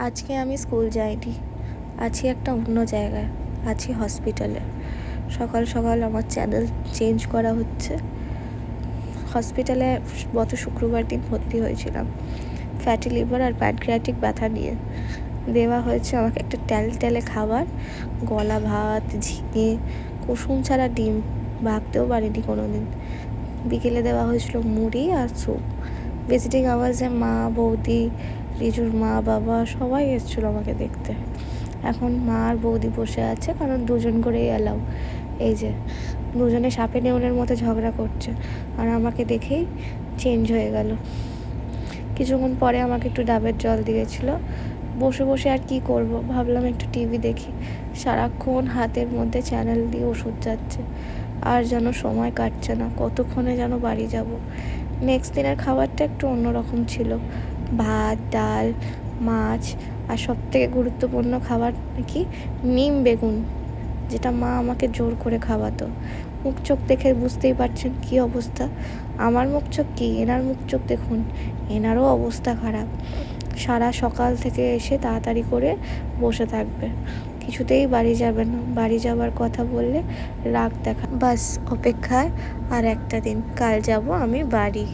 আজকে আমি স্কুল যাইনি, আছি একটা অন্য জায়গায়, আছি হসপিটালে। সকাল সকাল আমার চ্যানেল চেঞ্জ করা হচ্ছে। হসপিটালে গত শুক্রবার দিন ভর্তি হয়েছিলাম ফ্যাটি লিভার আর প্যানক্রিয়াটিক ব্যথা নিয়ে। দেওয়া হয়েছে আমাকে একটা ট্যালে খাবার, গলা ভাত, ঝিঙে, কুসুম ছাড়া ডিম ভাবতেও পারিনি কোনো দিন। বিকেলে দেওয়া হয়েছিল মুড়ি আর স্যুপ। ভিজিটিং আওয়ার্সে মা, বৌদি, রিজুর মা, বাবা সবাই এসেছিলো আমাকে দেখতে। এখন মা আর বৌদি বসে আছে, কারণ দুজন করেই এলাও। এই যে দুজনে সাপে নেউলের মতো ঝগড়া করছে, আর আমাকে দেখেই চেঞ্জ হয়ে গেল। কিছুক্ষণ পরে আমাকে একটু ডাবের জল দিয়েছিল। বসে বসে আর কি করব, ভাবলাম একটু টিভি দেখি। সারাক্ষণ হাতের মধ্যে চ্যানেল দিয়ে ওষুধ যাচ্ছে, আর যেন সময় কাটছে না, কতক্ষণে যেন বাড়ি যাব। নেক্সট দিনের খাবারটা একটু অন্যরকম ছিল, ভাত, ডাল, মাছ, আর সবথেকে গুরুত্বপূর্ণ খাবার নাকি নিম বেগুন, যেটা মা আমাকে জোর করে খাওয়াতো। মুখ চোখ দেখে বুঝতেই পারছেন কী অবস্থা। আমার মুখ চোখ কি, এনার মুখ চোখ দেখুন, এনারও অবস্থা খারাপ। সারা সকাল থেকে এসে তাড়াতাড়ি করে বসে থাকবে, কিছুতেই বাড়ি যাবে না। বাড়ি যাওয়ার কথা বললে রাগ দেখা। বাস অপেক্ষায় আর একটা দিন, কাল যাব আমি বাড়ি।